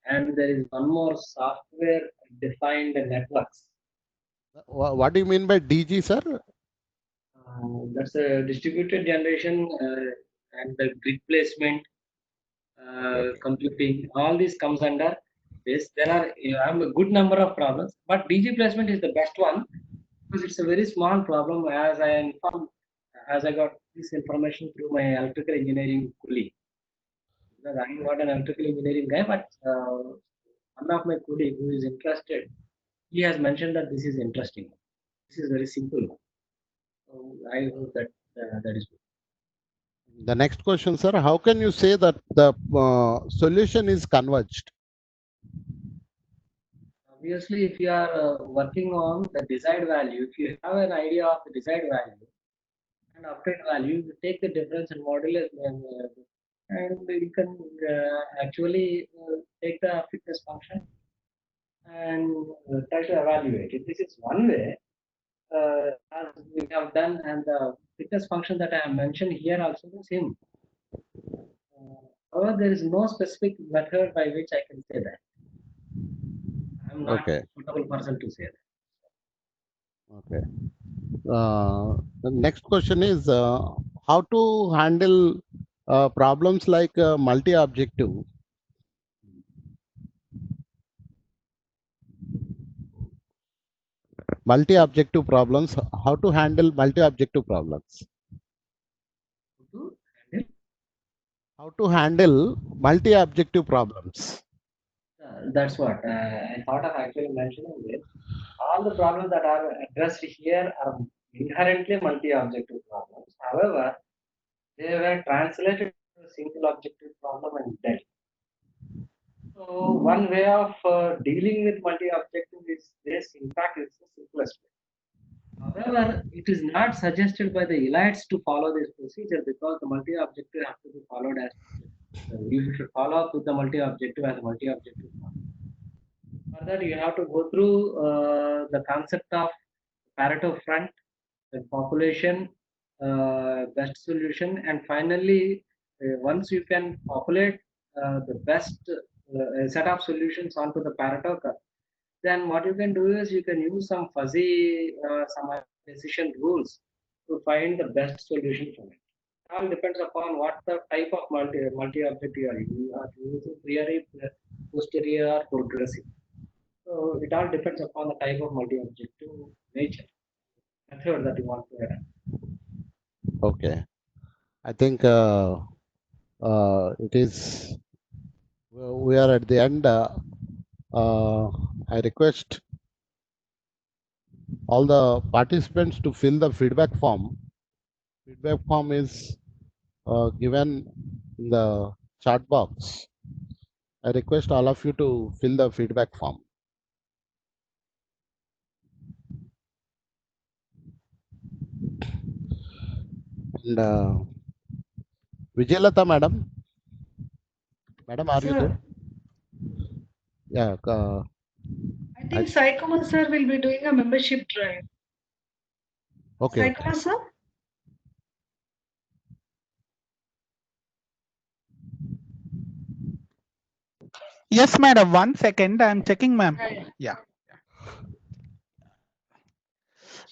and there is one more software defined networks. What do you mean by DG, sir? That's a distributed generation and the grid placement, Okay, okay. computing. All this comes under this. There are I have a good number of problems, but DG placement is the best one because it's a very small problem. As I got this information through my electrical engineering colleague. Because I'm not an electrical engineering guy, but one of my colleague who is interested, he has mentioned that this is interesting. This is very simple. So I hope that that is good. The next question, sir. How can you say that the solution is converged? Obviously, if you are working on the desired value, if you have an idea of the desired value and update value, you take the difference and modulate and you can actually take the fitness function and try to evaluate it. This is one way as we have done, and the fitness function that I have mentioned here also the same. However, there is no specific method by which I can say that. I am not Okay, suitable person to say that. okay. The next question is, how to handle problems like multi-objective. Multi-objective problems. How to handle multi-objective problems? To handle, How to handle multi-objective problems? that's what I thought of actually mentioning this. All the problems that are addressed here are inherently multi-objective problems. However, they were translated to a single objective problem and dealt. So one way of dealing with multi-objective is this. In fact, it's the simplest way. However, it is not suggested by the elites to follow this procedure because the multi-objective has to be followed as you should follow up with the multi-objective as multi-objective. For that, you have to go through the concept of Pareto front, the population, best solution, and finally, once you can populate the best set of solutions onto the Pareto curve, then what you can do is you can use some fuzzy some decision rules to find the best solution from it. It all depends upon what the type of multi object you are using priori, posterior, or progressive. So it all depends upon the type of multi objective nature method that you want to add. Okay. I think it is. We are at the end. I request all the participants to fill the feedback form. Feedback form is given in the chat box. I request all of you to fill the feedback form. And Vijayalata, madam, are you there? Sir, Yeah. I think Sai Kumar sir will be doing a membership drive. Okay. Sai Okay. Kumar sir? Yes, madam. 1 second. I'm checking, ma'am. Yeah.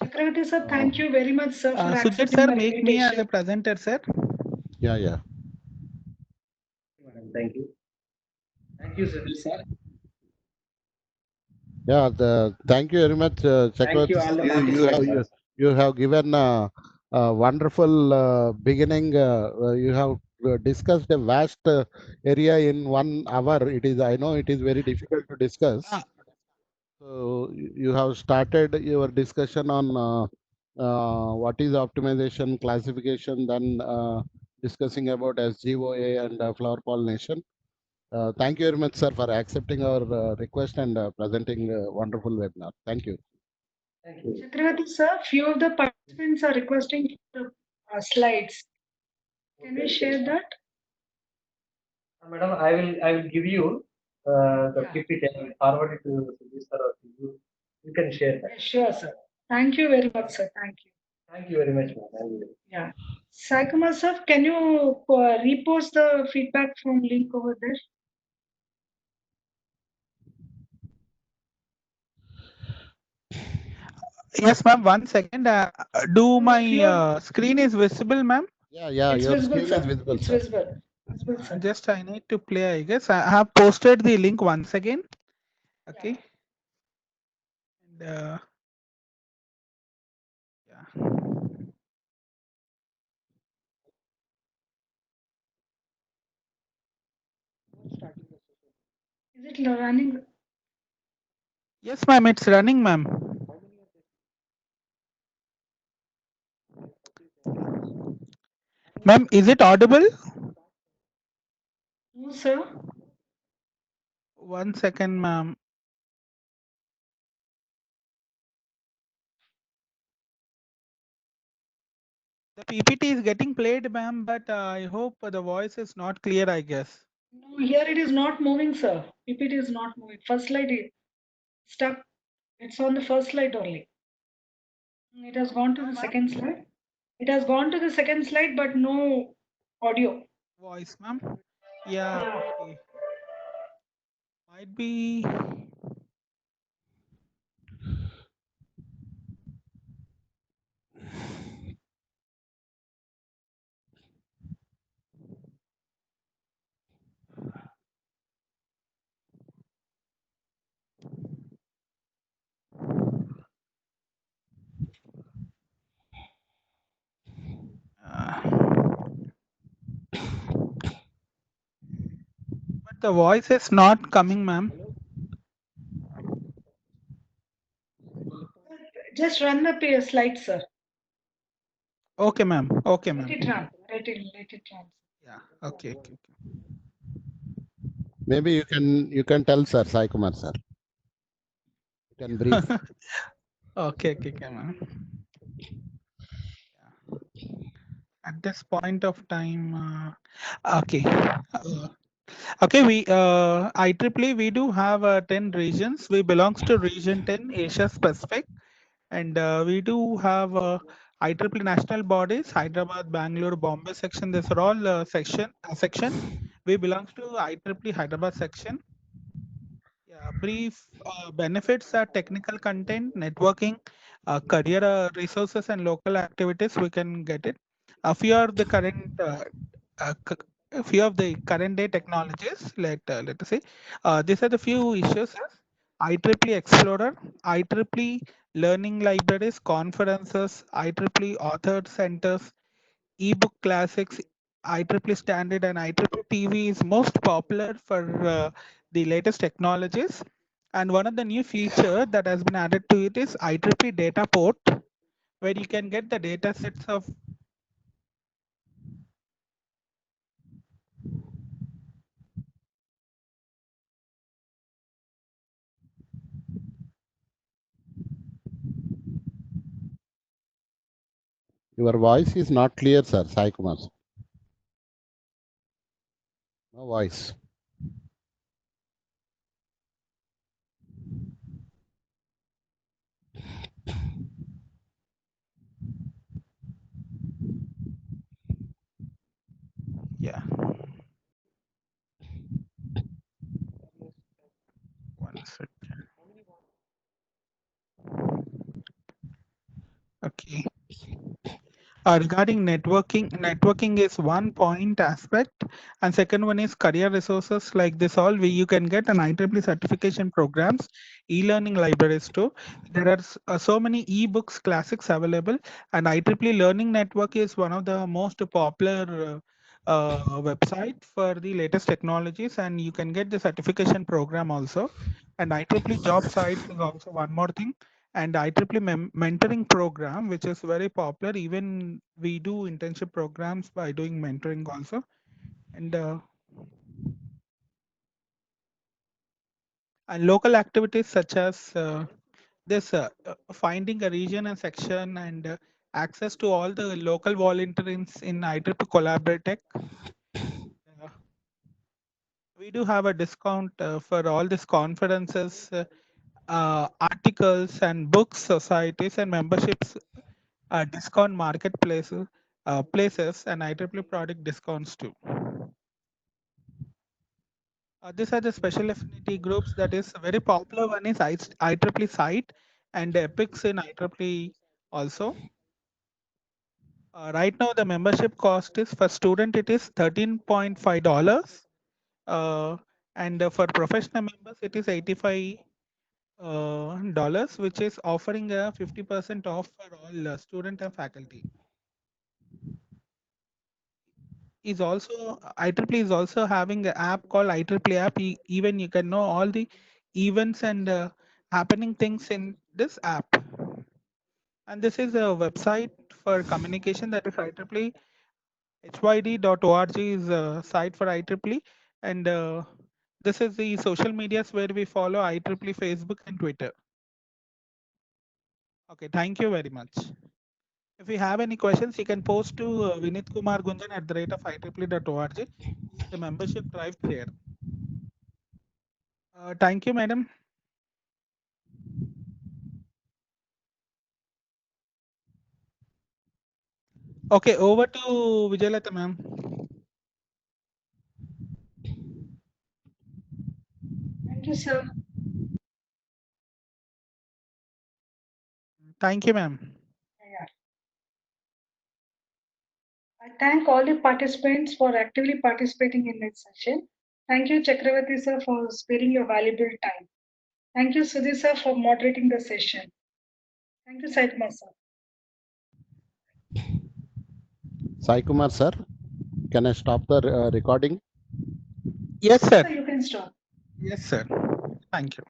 Chakravarti sir, thank you very much, sir, for Sujit accepting sir, my make me as a invitation. presenter, sir. Yeah. Yeah. Madam, thank you. Thank you, Sudhir sir. Yeah. Thank you very much, Thank you, Chakravarti. all the You have participants. you have given a wonderful beginning. You have discussed a vast area in 1 hour. It is. I know it is very difficult to discuss. Ah. So you have started your discussion on what is optimization, classification, then discussing about SGOA and flower pollination. Thank you very much, sir, for accepting our request and presenting a wonderful webinar. Thank you. Thank you. Chakravarti sir, few of the participants are requesting the slides. Can we share that? Madam, I will give you the Yeah. PPT. I will forward it to Sudhir sir or to you. You can share that. Yeah, sure, sir. Thank you very much, sir. Thank you. Thank you very much, madam. Yeah. Sai Kumar sir, can you repost the feedback from link over there? Yes, ma'am. 1 second. Do my Few- screen is visible, ma'am? Yeah, yeah, It's your visible, screen sir. is visible, It's sir. visible. Visible, sir. Just I need to play, I guess. I have posted the link once again. Okay. And, yeah. Is it running? Yes, ma'am. It's running, ma'am. Ma'am, is it audible? No, sir. 1 second, ma'am. The PPT is getting played, ma'am, but I hope the voice is not clear, I guess. No, here it is not moving, sir. PPT is not moving. First slide is stuck. It's on the first slide only. It has gone to the second slide. It has gone to the second slide, but no audio. Voice, ma'am. Yeah. Yeah. Okay. Might be. But the voice is not coming, ma'am. Just run the slide, sir. Okay, ma'am. Okay, ma'am. Let it run. Let it run. Yeah. Okay. Okay. Maybe you can tell, sir, Sai Kumar, sir. You can brief. Okay. Okay. Okay, ma'am. At this point of time, okay. Okay, we IEEE, we do have 10 regions. We belongs to region 10, Asia Pacific, and we do have IEEE national bodies, Hyderabad, Bangalore, Bombay section. These are all section. We belongs to IEEE Hyderabad section. Yeah, brief benefits are technical content, networking, career resources, and local activities. We can get it. A few of the uh, c- a few of the current day technologies. Let us say these are the few issues. IEEE Explorer, IEEE learning libraries, conferences, IEEE author centers, ebook classics, IEEE standard, and IEEE TV is most popular for the latest technologies. And one of the new feature that has been added to it is IEEE data port, where you can get the data sets of Your voice is not clear, sir. Sai Kumar. No voice. yeah. One second. Okay. Regarding networking is one point aspect, and second one is career resources like this. All you can get an IEEE certification programs, e-learning libraries too. There are so many e-books classics available, and IEEE Learning Network is one of the most popular website for the latest technologies, and you can get the certification program also. And IEEE job sites is also one more thing, and IEEE mentoring program, which is very popular. Even we do internship programs by doing mentoring also. And local activities such as this finding a region and section, and access to all the local volunteers in IEEE Collaborate Tech. We do have a discount for all these conferences, articles and books, societies and memberships, discount marketplaces, places, and IEEE product discounts too. These are the special affinity groups that is very popular. One is IEEE site and Epics in IEEE also. Right now the membership cost is for student it is $13.5, and for professional members it is $85, which is offering a 50% off for all student and faculty. Is also IEEE is also having an app called IEEE app. Even you can know all the events and happening things in this app. And this is a website for communication, that is IEEE hyd.org is a site for IEEE, and this is the social medias where we follow IEEE Facebook and Twitter. Okay, thank you very much. If you have any questions, you can post to Vinit Kumar Gunjan at the rate of IEEE.org. The membership drive there. Thank you, madam. Okay, over to Vijayalata, ma'am. Thank you, sir. Thank you, ma'am. Yeah. I thank all the participants for actively participating in this session. Thank you, Chakravarti sir, for sparing your valuable time. Thank you, Sudhi sir, for moderating the session. Thank you, Sai Kumar sir. Sai Kumar, sir, can I stop the recording? Yes, sir. Sir, you can stop. Yes, sir. Thank you.